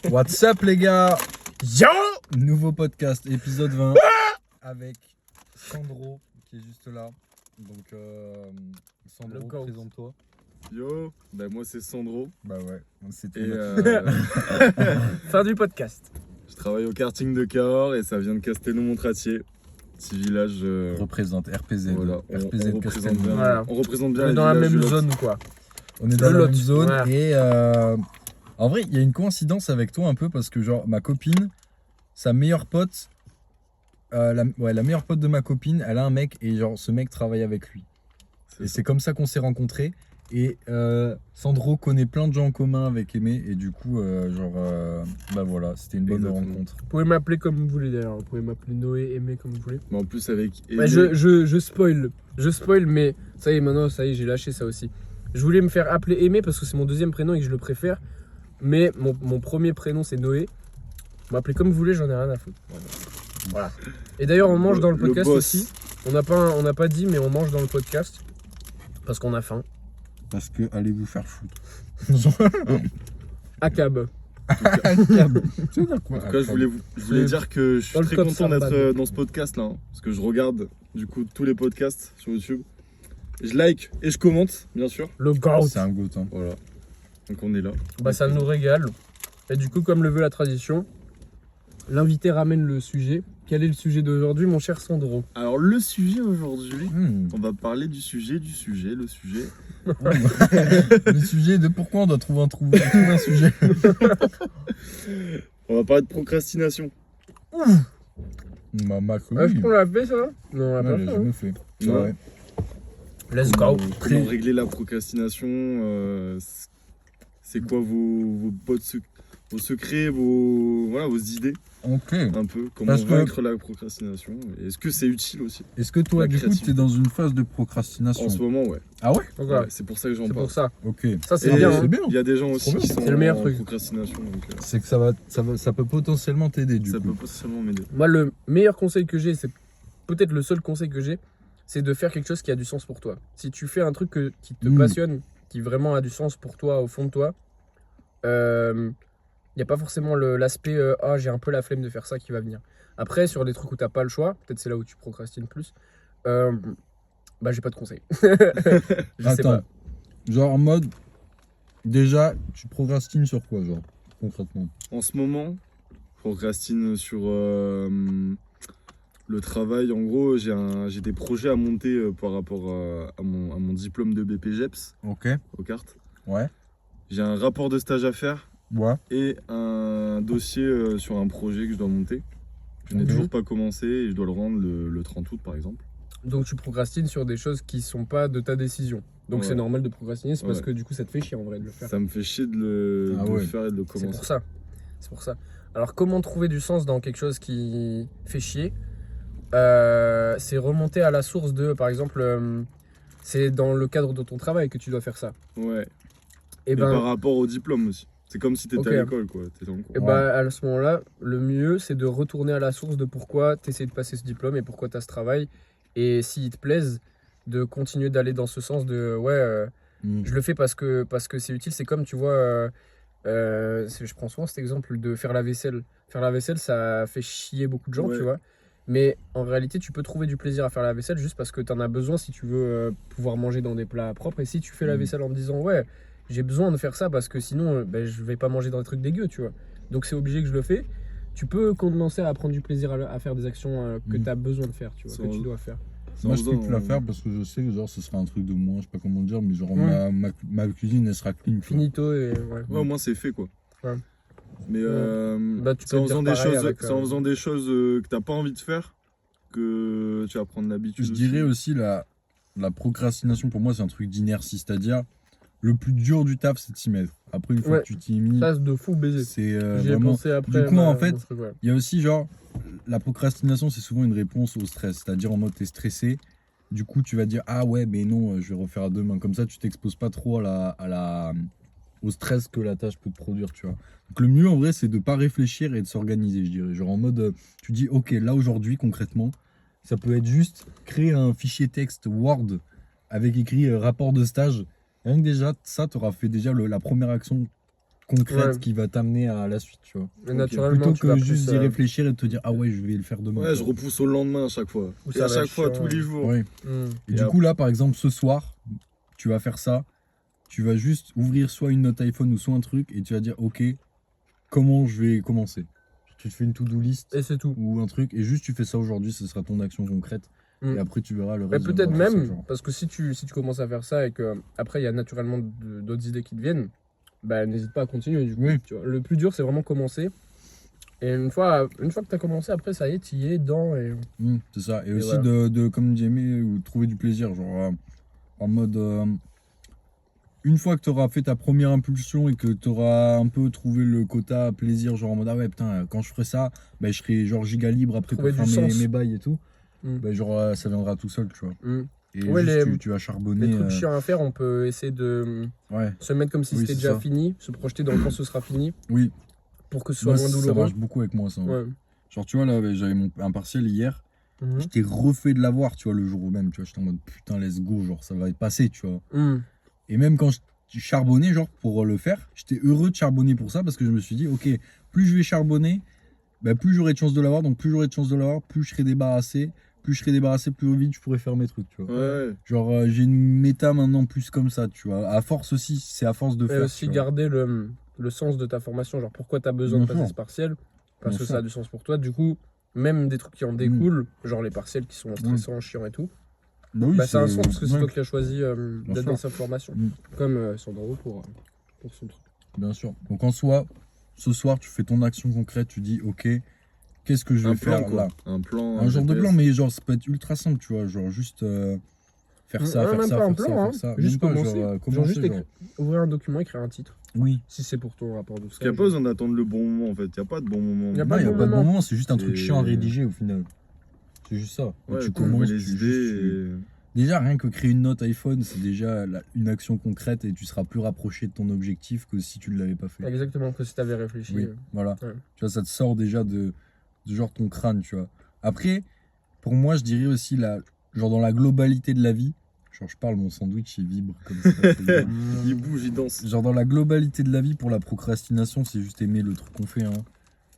What's up les gars? Yo! Nouveau podcast, épisode 20 avec Sandro qui est juste là. Donc Sandro, présente-toi. Yo, bah moi c'est Sandro. Bah ouais, c'est Et Fin du podcast. je travaille au karting de Cahors et ça vient de Castelnau-Montratier. Petit village. représente RPZ. Voilà, on représente Castelnau. bien, Voilà. on représente bien On est les dans la villages même du Lot. zone, quoi. On est dans Le la Lot, même zone voilà. et en vrai il y a une coïncidence avec toi un peu parce que genre ma copine, sa meilleure pote, la meilleure pote de ma copine, elle a un mec et genre ce mec travaille avec lui. Et c'est comme ça qu'on s'est rencontrés. Et Sandro connaît plein de gens en commun avec Aimé et du coup bah voilà, c'était une bonne Exactement. rencontre. Vous pouvez m'appeler comme vous voulez d'ailleurs. Vous pouvez m'appeler Noé, Aimé comme vous voulez. Mais en plus avec Bah, Aimé, je spoil. Je spoil, mais ça y est, maintenant, ça y est, j'ai lâché ça aussi. Je voulais me faire appeler Aimé parce que c'est mon deuxième prénom et que je le préfère. Mais mon premier prénom, c'est Noé. Vous m'appelez comme vous voulez, j'en ai rien à foutre. Voilà. Et d'ailleurs, on mange dans le podcast boss. aussi. On n'a pas dit, mais on mange dans le podcast. Parce qu'on a faim. Parce que allez vous faire foutre. Acab. C'est dire quoi? en tout cas, je voulais dire que je suis Dans le très top content d'être Sarbad. dans ce podcast là. Parce que je regarde du coup tous les podcasts sur YouTube. Je like et je commente, bien sûr. Le gout. C'est un goût hein. Voilà. Donc on est là. Bah, ça nous régale. Et du coup, comme le veut la tradition, l'invité ramène le sujet. Quel est le sujet d'aujourd'hui, mon cher Sandro? Alors le sujet aujourd'hui, Hmm. on va parler du sujet, le sujet. Le sujet de pourquoi on doit trouver un sujet. On va parler de procrastination. Maman, Est-ce qu'on l'a fait ça? Non, on l'a Ouais, pas j'ai fait. hein. jamais fait. Non. Ouais. Let's go. Comment régler la procrastination, c'est quoi vos secrets, vos idées, Ok. un peu, comment Parce que- vaincre la procrastination, et est-ce que c'est utile aussi? Est-ce que toi, La du coup, créativité. t'es dans une phase de procrastination? En ce moment, ouais. Ah ouais? Donc, Ouais, voilà. c'est pour ça que j'en C'est parle. pour ça. Ok. Ça, c'est Et bien. c'est hein. bien. il y a des gens C'est aussi trop qui bien. sont C'est le meilleur en truc. procrastination, donc C'est que ça peut potentiellement t'aider du ça coup. peut potentiellement m'aider. Moi, le meilleur conseil que j'ai, c'est peut-être le seul conseil que j'ai, c'est de faire quelque chose qui a du sens pour toi. Si tu fais un truc qui te passionne, qui vraiment a du sens pour toi, au fond de toi, il n'y a pas forcément l'aspect ah, j'ai un peu la flemme de faire ça qui va venir. Après, sur les trucs où tu n'as pas le choix, peut-être c'est là où tu procrastines plus, bah j'ai pas de conseil. Je sais pas. Attends. Genre en mode, déjà, tu procrastines sur quoi, genre, concrètement? En ce moment, je procrastine sur le travail. En gros, j'ai des projets à monter par rapport à mon diplôme de BPGEPS Ok. aux cartes. Ouais. J'ai un rapport de stage à faire Ouais. et un dossier sur un projet que je dois monter. Je n'ai Mhm. toujours pas commencé et je dois le rendre le 30 août par exemple. Donc tu procrastines sur des choses qui sont pas de ta décision. Donc Ouais. c'est normal de procrastiner, c'est parce Ouais. que du coup ça te fait chier en vrai de le faire. Ça me fait chier de le Ah ouais. faire et de le C'est commencer. pour ça. C'est pour ça. Alors comment trouver du sens dans quelque chose qui fait chier? C'est remonter à la source de, par exemple, c'est dans le cadre de ton travail que tu dois faire ça. Ouais. Et Et ben, par rapport au diplôme aussi. C'est comme si tu étais Ok. à l'école quoi. T'étais en cours. et ben, à ce moment-là, le mieux c'est de retourner à la source de pourquoi tu essaies de passer ce diplôme et pourquoi tu as ce travail. Et s'il te plaise, de continuer d'aller dans ce sens de ouais, Mm. je le fais parce que c'est utile. C'est comme tu vois, je prends souvent cet exemple de faire la vaisselle. Faire la vaisselle, ça fait chier beaucoup de gens, Ouais. tu vois. Mais en réalité, tu peux trouver du plaisir à faire la vaisselle juste parce que tu en as besoin si tu veux pouvoir manger dans des plats propres. Et si tu fais la Mm. vaisselle en te disant ouais, j'ai besoin de faire ça parce que sinon ben, je vais pas manger dans des trucs dégueux, tu vois. Donc c'est obligé que je le fais. Tu peux commencer à prendre du plaisir à faire des actions que Mm. tu as besoin de faire, tu vois, Ça que en- tu dois faire. C'est Moi, en je faisant, peux plus la faire parce que je sais que genre, ce sera un truc de moi, je sais pas comment le dire, mais genre Ouais. ma cuisine, elle sera clean. tu vois. Finito et ouais. Ouais, au moins c'est fait quoi. Ouais. Mais Bah, tu c'est peux en te dire faisant des pareil choses, avec, c'est en faisant des choses que t'as pas envie de faire que tu vas prendre l'habitude. Je aussi. dirais aussi la procrastination, pour moi, c'est un truc d'inertie, c'est-à-dire le plus dur du taf, c'est de s'y mettre. Après, une fois Ouais. que tu t'y es mis, Ça, c'est de fou baiser. c'est J'y ai vraiment... pensé après. Du coup, en fait, mon truc, ouais. Il y a aussi, genre, la procrastination, c'est souvent une réponse au stress. C'est-à-dire, en mode, t'es stressé. Du coup, tu vas dire, ah ouais, mais non, je vais refaire à demain. Comme ça, tu t'exposes pas trop au stress que la tâche peut te produire, tu vois. Donc, le mieux, en vrai, c'est de pas réfléchir et de s'organiser, je dirais. Genre, en mode, tu dis, ok, là, aujourd'hui, concrètement, ça peut être juste créer un fichier texte Word avec écrit rapport de stage. Rien que déjà, ça, t'auras fait déjà la première action concrète Ouais. qui va t'amener à la suite, tu vois. Et naturellement, Plutôt tu vas que plus, juste d'y réfléchir et de te dire, ah ouais, je vais le faire demain. Ouais, je quoi. repousse au lendemain à chaque fois. Ou Et ça à va chaque être fois, chiant, tous les jours. Ouais. hmm. Et Et du coup, là, par exemple, ce soir, tu vas faire ça. Tu vas juste ouvrir soit une note iPhone ou soit un truc et tu vas dire, ok, comment je vais commencer. Tu te fais une to-do list Et c'est tout. ou un truc et juste tu fais ça aujourd'hui, ce sera ton action concrète. Mm. Et après, tu verras le Mais reste. peut-être viendra tout même, seul, genre. parce que si tu commences à faire ça et que après il y a naturellement d'autres idées qui te viennent, bah n'hésite pas à continuer du coup. Oui. Tu vois. Le plus dur c'est vraiment commencer. Et une fois que tu as commencé, après ça y est, tu y es dedans. Et... C'est ça. Et aussi voilà. comme dit Aimé, ou trouver du plaisir. Genre en mode. Une fois que tu auras fait ta première impulsion et que tu auras un peu trouvé le quota plaisir, genre en mode ah ouais, putain, quand je ferai ça, bah, je serai genre giga libre après pour Trouver faire du sens. mes bails et tout. Mm. Bah, genre ça viendra tout seul, tu vois. Mm. Et Ouais, juste, les tu vas charbonner. Les trucs chiants à faire, on peut essayer de Ouais, se mettre comme si Oui, c'était c'est déjà ça. fini, se projeter dans quand ce sera fini oui. pour que ce soit Moi, moins ça douloureux. marche beaucoup avec moi, ça. Ouais. Genre, tu vois, là, j'avais un partiel hier. Mhm. J'étais refait de l'avoir, tu vois, le jour même. Tu vois, j'étais en mode putain, let's go, genre, ça va être passé, tu vois. Mm. Et même quand je charbonnais, genre, pour le faire, j'étais heureux de charbonner pour ça parce que je me suis dit, ok, plus je vais charbonner, bah, plus j'aurai de chance de l'avoir. Donc, plus j'aurai de chance de l'avoir, plus je serai débarrassé. Plus je serai débarrassé, plus vite je pourrai faire mes trucs, tu vois. Ouais. Genre, j'ai une méta maintenant plus comme ça, tu vois. À force aussi, c'est à force de Et faire. aussi tu vois. garder le sens de ta formation, genre pourquoi tu as besoin Bien de passer sûr. ce partiel, parce Bien que sûr. ça a du sens pour toi. Du coup, même des trucs qui en découlent, genre les partiels qui sont stressants, chiants et tout, Bah oui, bah ça a un sens parce que c'est ouais, toi qui as choisi Bien d'être sûr. dans cette formation. Mm. Comme Sandro pour son truc. Bien sûr. Donc en soi, ce soir, tu fais ton action concrète, tu dis, ok, qu'est-ce que je vais Un plan, faire quoi. là? Un plan. Un genre de GPS. plan, mais genre, ça peut être ultra simple, tu vois. Genre, juste faire ça, Ouais, faire même ça, pas un faire ça, plan, hein. faire ça. Juste Même pas, commencer. genre, Genre commencer, juste genre. ouvrir un document, écrire un titre, Oui. si c'est pour ton rapport de Parce qu'il n'y a pas besoin d'attendre le bon moment en fait. Il n'y a pas de bon moment. Y a Non, pas il de n'y a bon pas de moment. moment, c'est juste un truc Et- chiant à rédiger au final. C'est juste ça. Et Ouais, tu trouver commences, les tu, idées. juste, Déjà, rien que créer une note iPhone, c'est déjà une action concrète et tu seras plus rapproché de ton objectif que si tu ne l'avais pas fait. Exactement, que si t'avais réfléchi. Oui, voilà. Ouais. Tu vois, ça te sort déjà de genre ton crâne, tu vois. Après, pour moi, je dirais aussi, genre dans la globalité de la vie, genre je parle, mon sandwich, il vibre comme ça. c'est- Il bouge, il danse. genre dans la globalité de la vie, pour la procrastination, c'est juste aimer le truc qu'on fait. Hein.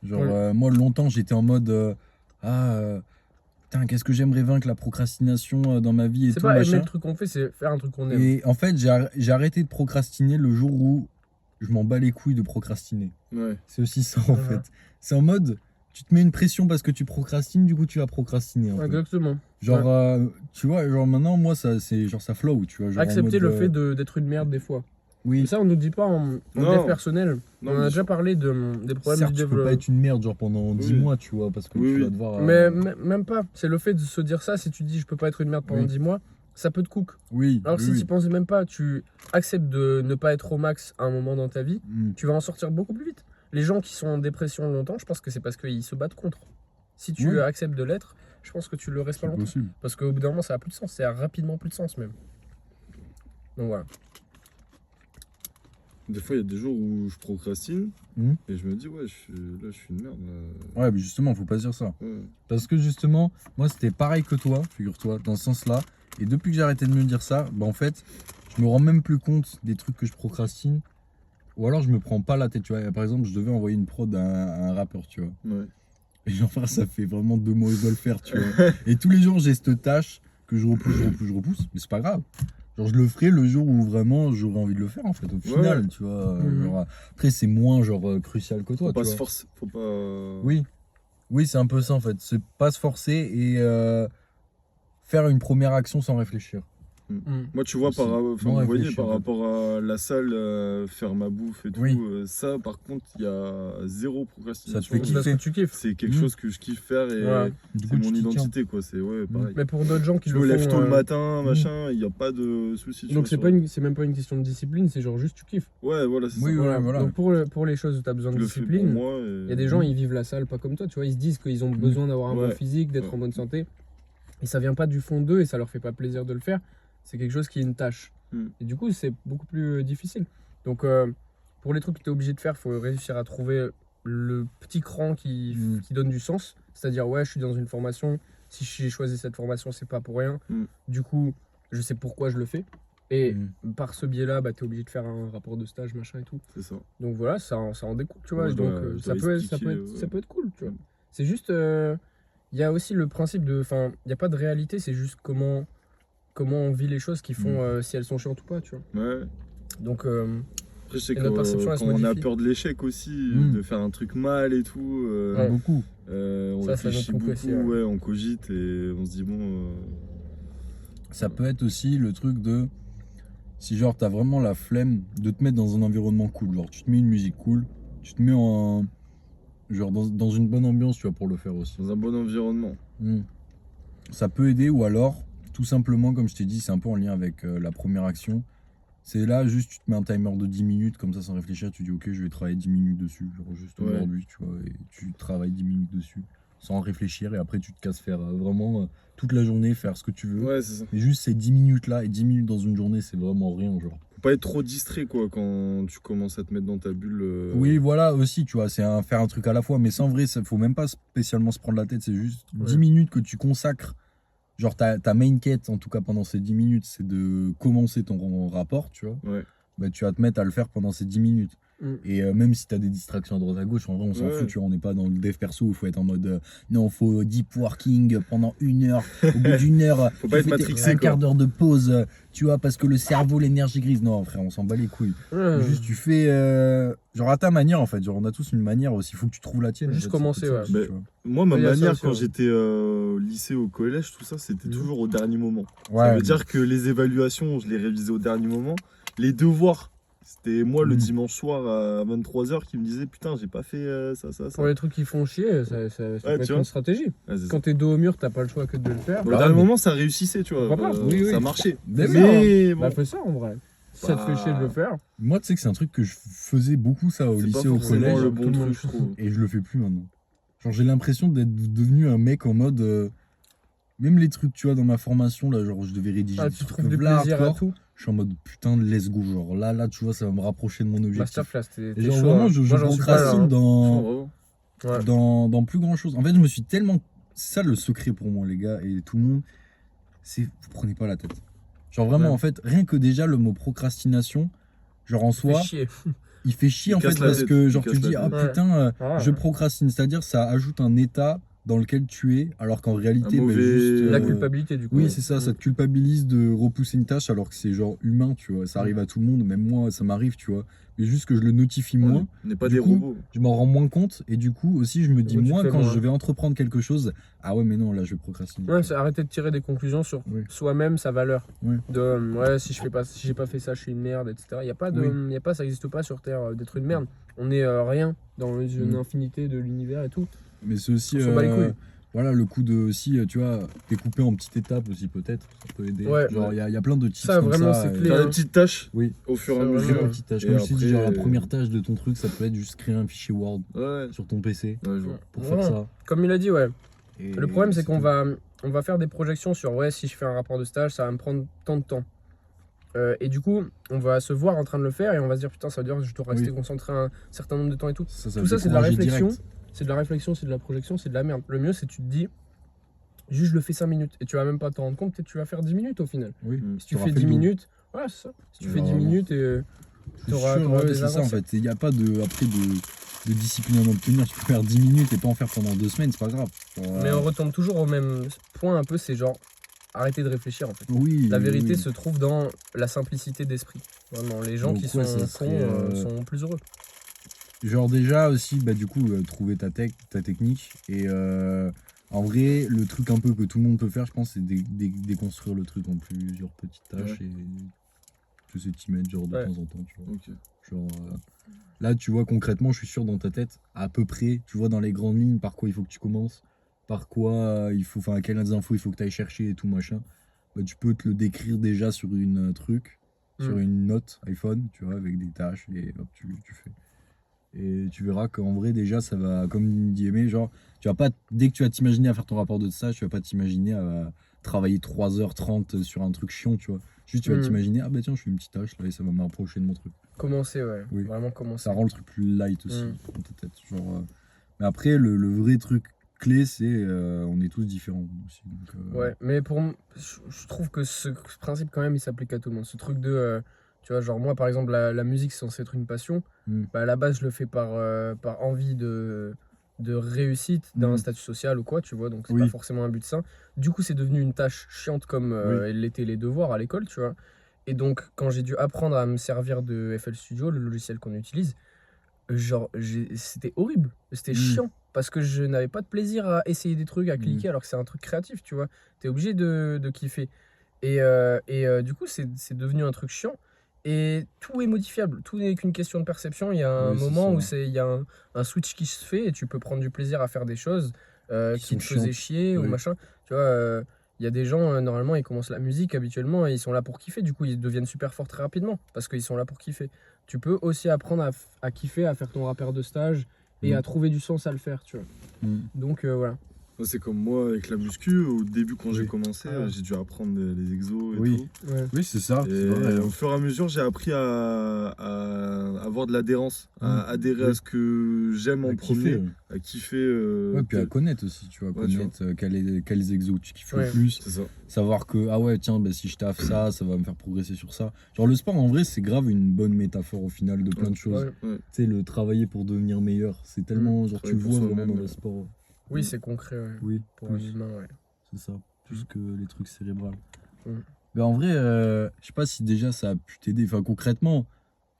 Genre, Ouais. moi, longtemps, j'étais en mode, putain, qu'est-ce que j'aimerais vaincre la procrastination dans ma vie et C'est tout, pas aimer machin. le truc qu'on fait, c'est faire un truc qu'on aime. Et en fait, j'ai arrêté de procrastiner le jour où je m'en bats les couilles de procrastiner. Ouais. C'est aussi ça en Ouais. fait. C'est en mode, tu te mets une pression parce que tu procrastines, du coup tu vas procrastiner. Un peu. Exactement. Genre, tu vois, genre maintenant, moi, c'est genre ça flow, tu vois. Genre, en Accepter mode, le fait d'être une merde des fois. Oui, Mais ça, on nous dit pas en Non. dev personnel. Non, On bien a sûr. déjà parlé des problèmes certes, du tu peux pas développement. être une merde genre pendant 10 Oui. mois, tu vois, parce que Oui, tu oui. vas devoir. Mais même pas. C'est le fait de se dire ça. Si tu dis je peux pas être une merde pendant Oui. 10 mois, ça peut te cook. Oui, Alors que oui, si oui. tu pensais même pas, tu acceptes de ne pas être au max à un moment dans ta vie, tu vas en sortir beaucoup plus vite. Les gens qui sont en dépression longtemps, je pense que c'est parce qu'ils se battent contre. Si tu Oui. acceptes de l'être, je pense que tu le restes pas C'est longtemps. possible. Parce qu'au bout d'un moment, ça a plus de sens. Ça a rapidement plus de sens même. Donc voilà. Des fois, il y a des jours où je procrastine Mhm. et je me dis, ouais, je suis une merde. Là. Ouais, mais justement, faut pas se dire ça. Ouais. Parce que justement, moi c'était pareil que toi, figure-toi, dans ce sens-là. Et depuis que j'ai arrêté de me dire ça, bah en fait, je me rends même plus compte des trucs que je procrastine. Ou alors je me prends pas la tête, tu vois. Par exemple, je devais envoyer une prod à un rappeur, tu vois. Ouais. Et genre, frère, ça fait vraiment 2 mois que je dois le faire, tu vois. Et tous les jours, j'ai cette tâche que je repousse, mais c'est pas grave. Genre, je le ferai le jour où vraiment j'aurai envie de le faire, en fait, au final, Ouais. tu vois. Mhm. Genre, après, c'est moins, genre, crucial que toi, Faut pas tu se vois. forcer. Faut pas. Oui, oui, c'est un peu ça en fait. C'est pas se forcer et faire une première action sans réfléchir. Moi, tu vois, Aussi. Non, vous voyez, réfléchir, par ouais. rapport à la salle, faire ma bouffe et tout, Oui. ça, par contre, il y a zéro procrastination. Ça te fait C'est parce que kiffer. tu kiffes. C'est quelque Mhm. chose que je kiffe faire et Ouais. Du c'est coup, mon tu t'y tiens. identité, quoi. C'est ouais, pareil. Mais pour d'autres gens qui Je le me lève font, tôt le matin, Mhm. machin, il n'y a pas de souci. tu donc vois, sur- c'est même pas une question de discipline, c'est genre juste tu kiffes. Ouais, voilà, c'est Oui, ça. oui. voilà. Donc pour les choses où tu as besoin Je de le fais pour discipline, moi. il y a des gens, ils vivent la salle pas comme toi, tu vois, ils se disent qu'ils ont besoin d'avoir un bon Ouais. physique, d'être Ouais. en bonne santé. Et ça vient pas du fond d'eux et ça leur fait pas plaisir de le faire. C'est quelque chose qui est une tâche. Et du coup, c'est beaucoup plus difficile. Donc pour les trucs que tu es obligé de faire, il faut réussir à trouver le petit cran qui donne du sens. C'est-à-dire, ouais, je suis dans une formation. Si j'ai choisi cette formation, c'est pas pour rien. Du coup, je sais pourquoi je le fais. Et par ce biais-là, bah, t'es obligé de faire un rapport de stage, machin et tout. C'est ça. Donc voilà, ça en découle, tu vois. Moi, je Donc dois- je ça dois peut expliquer, être cool, tu vois. C'est juste, il y a aussi le principe de, enfin, il n'y a pas de réalité, c'est juste comment on vit les choses qui font si elles sont chiantes ou pas, tu vois. Ouais. Donc Après, je sais Et que notre perception, elle se quand on a modifie. peur de l'échec aussi, de faire un truc mal et tout, Ouais. Beaucoup. on Ça réfléchit note beaucoup beaucoup, aussi, ouais. on cogite et on se dit bon. Ça peut être aussi le truc de. Si genre t'as vraiment la flemme de te mettre dans un environnement cool, genre tu te mets une musique cool, tu te mets en. Genre dans une bonne ambiance, tu vois, pour le faire aussi. Dans un bon environnement. Ça peut aider, ou alors, tout simplement, comme je t'ai dit, c'est un peu en lien avec la première action. C'est là, juste tu te mets un timer de 10 minutes, comme ça sans réfléchir, tu dis ok, je vais travailler 10 minutes dessus, genre juste Ouais. aujourd'hui, tu vois, et tu travailles 10 minutes dessus, sans réfléchir, et après tu te casses faire vraiment toute la journée, faire ce que tu veux. Ouais, c'est ça. Mais juste ces 10 minutes là, et 10 minutes dans une journée, c'est vraiment rien, genre. Faut pas être trop distrait quoi quand tu commences à te mettre dans ta bulle. Oui, voilà aussi, tu vois, c'est faire un truc à la fois, mais sans vrai, ça faut même pas spécialement se prendre la tête, c'est juste 10 minutes que tu consacres. Genre ta main quête, en tout cas pendant ces 10 minutes, c'est de commencer ton rapport, tu vois. Ouais. Bah, tu vas te mettre à le faire pendant ces 10 minutes. Et même si tu as des distractions à droite à gauche, en vrai, on s'en Ouais. fout, tu vois. On n'est pas dans le dev perso où il faut être en mode non, faut deep working pendant 1 heure. Au bout d'une heure, Faut pas tu être fais matrixé, un quoi. quart d'heure de pause, tu vois, parce que le cerveau, l'énergie grise. Non, frère, on s'en bat les couilles. Juste, tu fais genre à ta manière, en fait. Genre, on a tous une manière aussi. Il faut que tu trouves la tienne. Juste en fait, commencer, c'est ça ouais. aussi, Mais- tu vois. Moi, ma Il y a ça manière aussi, quand ouais. j'étais au lycée, au collège, tout ça, c'était toujours au dernier moment. Ça Ouais, veut dire que les évaluations, je les révisais au dernier moment. Les devoirs, c'était moi le dimanche soir à 23h qui me disait putain, j'ai pas fait ça. Pour les trucs qui font chier, ça peut tu être vois. une stratégie. Ouais, c'est ça. Quand t'es dos au mur, t'as pas le choix que de le faire. Au Bah dernier ouais, moment, ça réussissait, tu vois. Pourquoi pas Oui, oui. Ça marchait. Mais Mais bon, Bah fais ça en vrai. Si ça te fait chier de le faire. moi, tu sais que c'est un truc que je faisais beaucoup, ça, au c'est pas lycée, au forcément collège. le tout bon le monde. truc, je trouve. Et je le fais plus maintenant. Genre, j'ai l'impression d'être devenu un mec en mode. Même les trucs, tu vois, dans ma formation, là, genre, je devais rédiger Ah, des tu trucs trouves du là, plaisir à hardcore. tout. Je suis en mode putain de let's go. Genre, là, tu vois, ça va me rapprocher de mon objectif. Masterclass, Et t'es genre, chaud. vraiment, hein. je Moi, j'en suis pas là, procrastine hein. Bravo. Ouais. dans plus grand chose. En fait, je me suis tellement. C'est ça le secret pour moi, les gars, et tout le monde. C'est vous prenez pas la tête. Genre, vraiment, Ouais. en fait, rien que déjà le mot procrastination, genre en Fais soi. chier. Il fait chier Il en fait casse la parce tête, que il genre casse tu la dis tête. ah Ouais. putain Ah, je ouais. procrastine, c'est-à-dire ça ajoute un état dans lequel tu es alors qu'en réalité Un mauvais- juste La culpabilité du coup. oui c'est ça, ça te culpabilise de repousser une tâche alors que c'est genre humain, tu vois, ça arrive à tout le monde, même moi ça m'arrive, tu vois, mais juste que je le notifie moins, On n'est pas Du des coup, robots. je m'en rends moins compte et du coup aussi je me dis coup, tu moins fais quand moins. je vais entreprendre quelque chose, ah ouais mais non là je vais procrastiner. Ouais, c'est arrêter de tirer des conclusions sur Oui. soi-même, sa valeur. Oui. De ouais, si j'ai pas fait ça, je suis une merde, etc. Il y a pas de, Oui. y a pas, ça existe pas sur Terre d'être une merde. On est rien dans une Mm. infinité de l'univers et tout. Mais c'est aussi On s'en bat les couilles. voilà le coup de aussi tu vois découper en petites étapes aussi, peut-être ça peut aider. Ouais. Genre il y a plein de tips Ça, comme vraiment, ça, c'est clé, Faire hein. des petites tâches Oui. au fur et Ça, à vraiment, mesure. Une petite tâche. Et Comme je t'ai dit, après, genre la première tâche de ton truc, ça peut être juste créer un fichier Word Ouais, sur ton PC ouais, je vois. pour Vraiment. faire ça. Comme il a dit, ouais. Et Le problème, c'est qu'on tout. on va faire des projections sur ouais, si je fais un rapport de stage, ça va me prendre tant de temps. Et du coup, on va se voir en train de le faire et on va se dire putain, ça veut dire que je dois rester Oui. concentré un certain nombre de temps et tout. Ça Tout ça, c'est de la décourager réflexion. direct. C'est de la réflexion, c'est de la projection, c'est de la merde. Le mieux, c'est que tu te dis, juste je le fais 5 minutes. Et tu vas même pas t'en rendre compte, peut-être tu vas faire 10 minutes au final. Oui. Si tu T'auras fais fait 10 le double. minutes, voilà, c'est ça. Si tu Ouais, fais 10 vraiment. minutes et Je suis t'auras- sûr, t'auras ouais, des c'est ça en avancées. fait. Il n'y a pas de discipline à en obtenir. Tu peux faire 10 minutes et pas en faire pendant 2 semaines, c'est pas grave. Genre, Mais on retombe toujours au même point un peu, c'est genre arrêter de réfléchir en fait. oui. La vérité oui. se trouve dans la simplicité d'esprit. Vraiment, les gens Donc, qui ouais, sont ça cons serait, sont plus heureux. Genre déjà aussi, bah du coup, trouver ta technique. Et en vrai, le truc un peu que tout le monde peut faire, je pense, c'est déconstruire le truc en plusieurs petites tâches et tu sais t'y mettre genre de Ouais. temps en temps, tu vois. Ok. Genre, là, tu vois, concrètement, je suis sûr dans ta tête, à peu près, tu vois dans les grandes lignes par quoi il faut que tu commences, par quoi il faut, enfin, quelles infos il faut que tu ailles chercher et tout machin. Bah, tu peux te le décrire déjà sur une truc, sur une note iPhone, tu vois, avec des tâches et hop, tu fais. Et tu verras qu'en vrai, déjà, ça va, comme dit Aimé, genre, tu vas pas, dès que tu vas t'imaginer à faire ton rapport de stage, tu vas pas t'imaginer à travailler 3h30 sur un truc chiant, tu vois. Juste, tu vas t'imaginer, ah bah tiens, je fais une petite tâche là et ça va m'approcher de mon truc. Commencer, ouais. Oui. Vraiment commencer. Ça rend le truc plus light aussi dans ta tête. Genre, mais après, le vrai truc clé, c'est on est tous différents aussi. Donc, Ouais, mais je trouve que ce principe, quand même, il s'applique à tout le monde. Ce truc de, tu vois, genre moi, par exemple, la musique, c'est censé être une passion. Bah, à la base, je le fais par envie de réussite, d'un statut social ou quoi, tu vois, donc c'est pas forcément un but sain. Du coup, c'est devenu une tâche chiante comme l'étaient les devoirs à l'école, tu vois. Et donc, quand j'ai dû apprendre à me servir de FL Studio, le logiciel qu'on utilise, genre, c'était horrible, c'était chiant, parce que je n'avais pas de plaisir à essayer des trucs, à cliquer, alors que c'est un truc créatif, tu vois. T'es obligé de kiffer. Du coup, c'est devenu un truc chiant. Et tout est modifiable, tout n'est qu'une question de perception. Il y a un Oui, c'est moment où ça. il y a un switch qui se fait et tu peux prendre du plaisir à faire des choses qui sont te faisaient chiantes. chier ou Oui. machin. Tu vois, il y a des gens, normalement, ils commencent la musique habituellement et ils sont là pour kiffer. Du coup, ils deviennent super forts très rapidement parce qu'ils sont là pour kiffer. Tu peux aussi apprendre à kiffer, à faire ton rappeur de stage et à trouver du sens à le faire, tu vois. Donc voilà. Moi, c'est comme moi avec la muscu. Au début, quand j'ai Oui. commencé, Ah. j'ai dû apprendre les exos et Oui. tout. Ouais. Oui, c'est ça. Et C'est vrai. au fur et à mesure, j'ai appris à avoir de l'adhérence, à adhérer à Oui. ce que j'aime en À premier, kiffer. à kiffer. Ouais, puis à connaître aussi, tu vois, Ouais, tu connaître quels exos tu kiffes Ouais. le plus, C'est ça. savoir que, ah ouais, tiens, bah, si je taffe ça, ça va me faire progresser sur ça. Genre, le sport, en vrai, c'est grave une bonne métaphore au final de plein de choses. Ouais. Ouais. Tu sais, le travailler pour devenir meilleur, c'est tellement, genre, tu le Travailler pour vois vraiment soi-même, dans le sport. Oui, c'est concret, ouais. Oui, Pour un plus, humain, ouais. c'est ça, plus que les trucs cérébrales. Mm. Mais en vrai, je sais pas si déjà ça a pu t'aider, enfin, concrètement,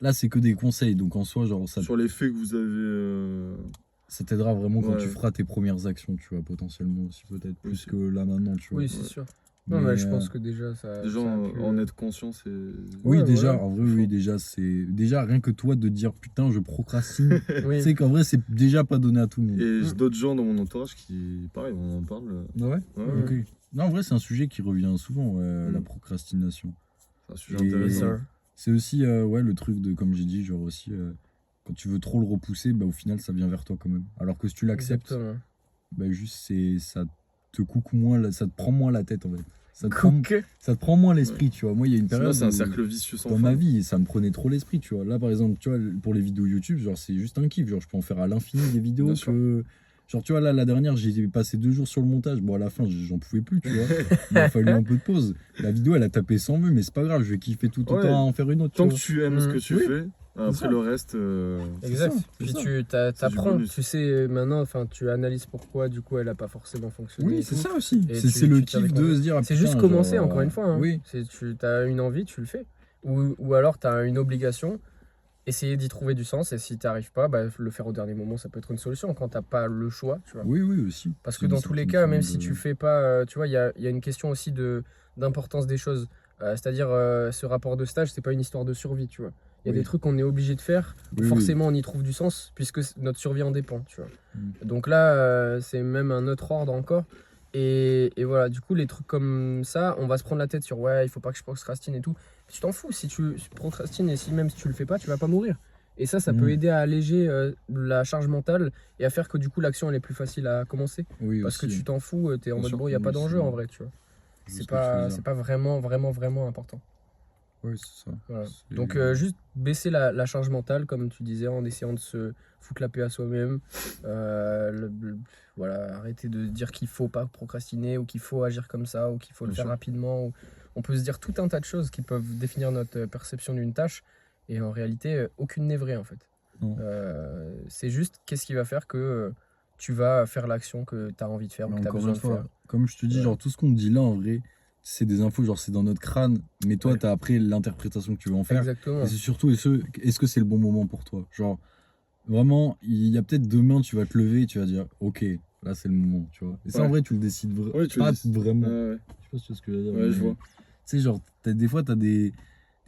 là, c'est que des conseils, donc en soi, genre, Sur les faits que vous avez. ça t'aidera vraiment quand Ouais. tu feras tes premières actions, tu vois, potentiellement aussi, peut-être plus Aussi. que là maintenant, tu vois. Oui, c'est sûr. Non, mais je pense que déjà, ça. Déjà, ça a pu, en être conscient, c'est. Oui, Ouais, déjà, voilà. en vrai, oui, déjà, c'est. Déjà, rien que toi de dire putain, je procrastine, Oui. tu sais qu'en vrai, c'est déjà pas donné à tout le monde. Et j'ai d'autres gens dans mon entourage qui, pareil, on en parle. Ah ouais. Ouais, Ok. Non, en vrai, c'est un sujet qui revient souvent, la Mm. procrastination. C'est un sujet Et- intéressant. ça. C'est aussi, ouais, le truc de, comme j'ai dit, genre aussi, quand tu veux trop le repousser, bah, au final, ça vient vers toi quand même. Alors que si tu l'acceptes, Exactement. bah, juste, ça te coupe moins, ça te prend moins la tête, en fait. Ça te prend moins l'esprit, tu vois. Moi, il y a une Sinon, période c'est un où- cercle vicieux sans dans fin. ma vie, ça me prenait trop l'esprit, tu vois. Là, par exemple, tu vois, pour les vidéos YouTube, genre, c'est juste un kiff. Genre, je peux en faire à l'infini des vidéos Bien sûr. que. Genre, tu vois, là, la dernière, j'ai passé 2 jours sur le montage. Bon, à la fin, j'en pouvais plus, tu vois. Il m'a fallu un peu de pause. La vidéo, elle a tapé 100 vues, mais c'est pas grave, je vais kiffer tout autant Ouais. à en faire une autre, tu Tant que vois. tu aimes ce que tu Oui. fais, après ça. le reste. Exact. ça, Puis c'est ça. tu C'est du t'apprends, bonus. tu sais maintenant, enfin, tu analyses pourquoi du coup elle a pas forcément fonctionné. Oui, et c'est tout. ça aussi. Et C'est le tu t'y kiff de réconfortes. se dire. Ah, C'est putain, juste commencer, genre, encore une fois. Hein. Oui. Tu as une envie, tu le fais. Ou alors tu as une obligation, essayer d'y trouver du sens. Et si tu arrives pas, bah, le faire au dernier moment, ça peut être une solution quand t'as pas le choix. Tu vois. Oui, oui, aussi. Parce C'est que une dans tous les certaine cas, forme même de- si tu fais pas, tu vois, il y a une question aussi d'importance des choses. C'est-à-dire, ce rapport de stage, c'est pas une histoire de survie, tu vois. Il y a Oui. des trucs qu'on est obligé de faire, où Oui, forcément on y trouve du sens, puisque notre survie en dépend, tu vois. Donc là, c'est même un autre ordre encore. Et voilà, du coup, les trucs comme ça, on va se prendre la tête sur ouais, il faut pas que je procrastine et tout. Tu t'en fous, si tu procrastines et si même si tu le fais pas, tu vas pas mourir. Et ça peut aider à alléger la charge mentale et à faire que du coup l'action elle est plus facile à commencer. Oui, Parce que aussi. tu t'en fous, t'es en Bien mode sûr, bon, il n'y a pas oui, d'enjeu c'est- en vrai, tu vois. je vois C'est ce que tu veux dire. pas vraiment, vraiment, vraiment important. Oui, c'est ça. Voilà. C'est- Donc juste baisser la charge mentale, comme tu disais, en essayant de se foutre la paix à soi-même. Voilà, arrêter de dire qu'il faut pas procrastiner ou qu'il faut agir comme ça ou qu'il faut le Bien faire sûr. rapidement. On peut se dire tout un tas de choses qui peuvent définir notre perception d'une tâche et en réalité, aucune n'est vraie en fait. Non. C'est juste qu'est-ce qui va faire que tu vas faire l'action que tu as envie de faire ou Mais que tu as encore besoin une de faire. fois, comme je te dis, Ouais. genre tout ce qu'on dit là en vrai, c'est des infos, genre c'est dans notre crâne, mais toi Ouais. t'as après l'interprétation que tu veux en faire. Exactement. Et c'est surtout, est-ce que c'est le bon moment pour toi? Genre, vraiment, il y a peut-être demain, tu vas te lever et tu vas dire, ok, là c'est le moment, tu vois. Et ça en Ouais. vrai, tu le décides Ouais, tu le pas décides. vraiment. Ouais. Je sais pas si tu vois ce que je veux dire. Ouais, je mais vois. Tu sais, genre, des fois, t'as des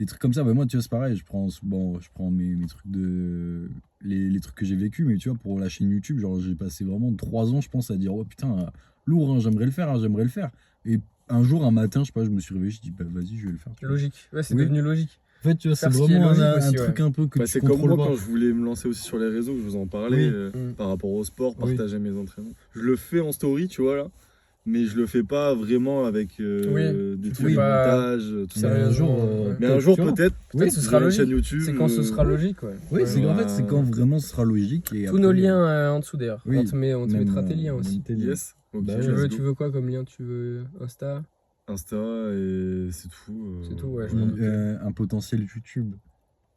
trucs comme ça. Bah, moi, tu vois, c'est pareil. Je prends mes trucs de. Les trucs que j'ai vécu, mais tu vois, pour la chaîne YouTube, genre, j'ai passé vraiment 3 ans, je pense, à dire, oh putain, lourd, hein, j'aimerais le faire, hein, j'aimerais le faire. Et un jour, un matin, je sais pas, je me suis réveillé, je dis, bah vas-y, je vais le faire. tu vois. Logique. Ouais, c'est Oui. devenu logique. En fait, tu vois, c'est Faire ce qui est vraiment logique un aussi, truc un peu que Bah, tu c'est comme contrôles moi pas. quand je voulais me lancer aussi sur les réseaux, que je vous en parlais Oui. Mm. par rapport au sport, Oui. partager mes entraînements. Je le fais en story, tu vois là. mais je le fais pas vraiment avec des tu trucs fais de pas- montage. Tout Mais ça. un jour, ouais. Mais un jour, tu vois. peut-être, Peut-être ce j'aurai sera une chaîne logique. YouTube. C'est quand ce sera logique, ouais. Oui, c'est Ouais. en fait, c'est quand vraiment ce sera logique. Et Tous après, nos liens en dessous d'ailleurs. oui, On te mettra tes liens même aussi. tes liens. Yes. Ok, Bah, Tu let's veux, go. tu veux quoi comme lien? Tu veux Insta? Insta et c'est tout. C'est tout, ouais, je m'en doute. Un potentiel YouTube.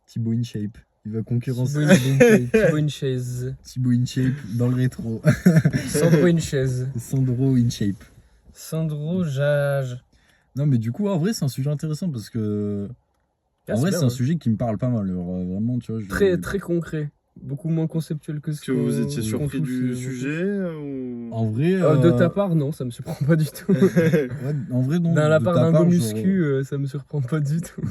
Thibaut InShape. Il va concurrencer Thibaut InShape. Thibaut InShape dans le rétro. Sandro InShape. Sandro InShape. Sandro Jage. Non, mais du coup, en vrai, c'est un sujet intéressant parce que. En vrai, c'est un sujet qui me parle pas mal. Alors, vraiment, tu vois. Très, très concret. Beaucoup moins conceptuel que ce Est-ce que vous étiez qu'on surpris touche, du sujet ou... En vrai. De ta part, non, ça me surprend pas du tout. Ouais, en vrai, non. Dans la de part ta d'un part, go genre, muscu, ça me surprend pas du tout.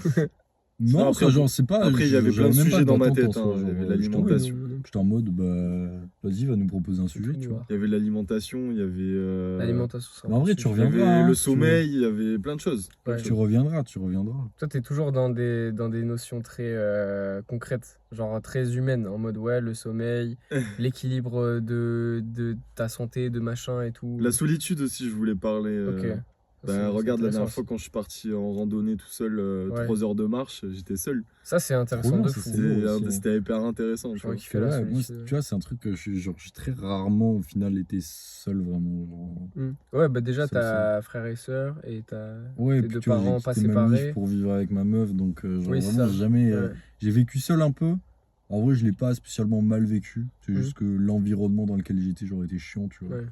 Non, Après, ça, genre, c'est pas. Après, il y avait plein de j'avais même pas sujets dans ma d'attente en tête. soi, Il y genre, avait j'étais- l'alimentation. J'étais en mode, bah, vas-y, va nous proposer un sujet, tu vois. Il y avait l'alimentation, il y avait. L'alimentation sera Mais en vrai, un tu sujet. Il y reviendras. avait hein, le tu- sommeil, il y avait plein de choses. Ouais. Tu reviendras. Toi, t'es toujours dans des notions très concrètes, genre très humaines, en mode ouais, le sommeil, l'équilibre de ta santé, de machin et tout. La solitude aussi, je voulais parler. Ok. Bah, C'est regarde, la intéressant dernière fois aussi. quand je suis parti en randonnée tout seul, Ouais. 3 heures de marche, j'étais seul. Ça, c'est intéressant bien, de ça, fou. c'est lourd aussi, hein. C'était hyper intéressant. Je Tu vois vois. qu'il fait la Ouais, moi, solitude. tu vois, c'est un truc que j'ai très rarement, au final, été seul, vraiment. genre. Ouais, bah déjà, Ça, t'as frère et sœur et t'as Ouais, tes puis deux tu vois, parents j'ai pas quitté ma séparés. mif pour vivre avec ma meuf, donc genre, Oui, c'est vraiment, ça. j'ai jamais. Ouais. J'ai vécu seul un peu. En vrai, je l'ai pas spécialement mal vécu. C'est Mhm. juste que l'environnement dans lequel j'étais, genre, était chiant, tu vois. Ouais.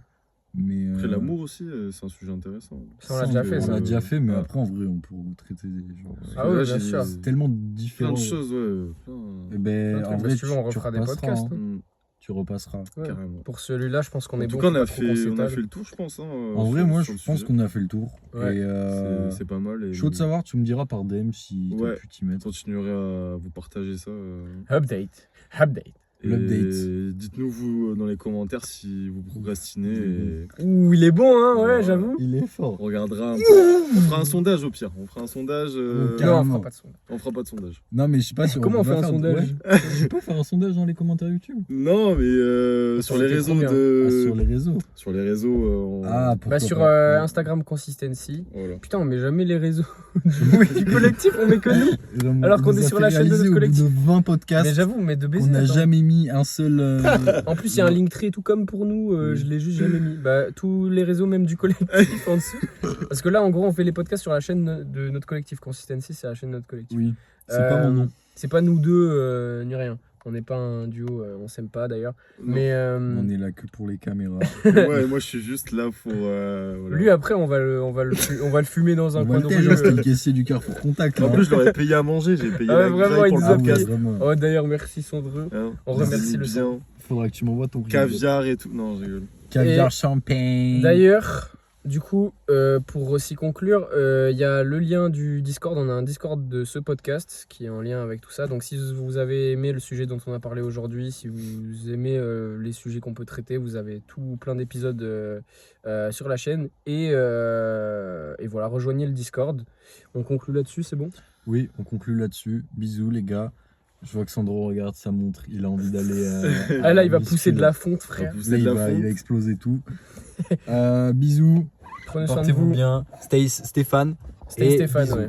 Mais. Après, l'amour aussi, c'est un sujet intéressant. Ça, on l'a déjà fait, On ça. l'a déjà fait, mais Ouais. après, en vrai, on peut traiter genre. Ah ouais, Là, bien j'ai- sûr. C'est tellement Plein différent. de choses, ouais. Eh ben, Plein de en trucs, vrai, si tu veux, on refera des repasseras, podcasts, hein. hein. Tu repasseras. Ouais. Carrément. Pour celui-là, je pense qu'on est En tout bon. cas, faut on a pas trop qu'on fait s'étale. le tour, je pense. Hein, En vrai, sur- moi, sur je le pense sujet. qu'on a fait le tour. Ouais. Et C'est pas mal. Et chaud de savoir, tu me diras par DM si Ouais. t'as pu t'y mettre. Je continuerai à vous partager ça. Update. Et L'update. dites-nous, vous, dans les commentaires, si vous procrastinez. Et Ouh, il est bon, hein, ouais, Ouais. j'avoue. Il est fort. on regardera un peu. On fera un sondage au pire. On fera un sondage. Oh, Non, on carrément. fera pas de son. On fera pas de sondage. Non, mais je sais pas si Comment on peut fait pas un faire- sondage Ouais. Je peux faire un sondage dans les commentaires YouTube. Non, mais sur les c'était réseaux trop bien. Ah, sur les réseaux. Sur les réseaux. on- Ah, pourquoi Bah, sur pas. Ouais. Instagram Consistency. Voilà. Putain, on met jamais les réseaux du collectif, on met que nous. Vraiment, Alors on qu'on nous est a sur fait la chaîne de réaliser notre au bout collectif. de 20 podcasts. Mais j'avoue, mais de baiser. On n'a attends. jamais mis un seul. En plus, il y a un Linktree tout comme pour nous, je l'ai juste jamais mis. Bah, tous les réseaux, même du collectif en dessous. Parce que là, en gros, on fait les podcasts sur la chaîne de notre collectif. Consistency, c'est la chaîne de notre collectif. Oui, c'est pas mon nom. C'est pas nous deux, ni rien. On n'est pas un duo, on s'aime pas d'ailleurs. Non. Mais On est là que pour les caméras. Ouais, moi je suis juste là pour. Voilà. lui, après, on va le fumer dans un On coin va de le rue. c'était le caissier du Carrefour Contact. En là. plus, je l'aurais payé à manger. J'ai payé Ah ouais, la vraiment, graille il pour nous le a podcast. payé. vraiment. Oh, d'ailleurs, merci Sandreux. Hein, On vous remercie avez le bien. Faudra que tu m'envoies ton Caviar et tout. Non, je rigole. Caviar Et- champagne. D'ailleurs, du coup, pour aussi conclure, il y a le lien du Discord. On a un Discord de ce podcast qui est en lien avec tout ça. Donc, si vous avez aimé le sujet dont on a parlé aujourd'hui, si vous aimez les sujets qu'on peut traiter, vous avez tout plein d'épisodes sur la chaîne. Et voilà, rejoignez le Discord. On conclut là-dessus, c'est bon? Oui, on conclut là-dessus. Bisous les gars. Je vois que Sandro regarde sa montre. Il a envie d'aller. Ah là, il va muscler. pousser de la fonte, frère. Pousser Là, de il la va, fonte. il va exploser tout. Bisous. Prenez soin de Portez-vous vous. bien. Stay Stéphane. Stay Et Stéphane, bisous. ouais.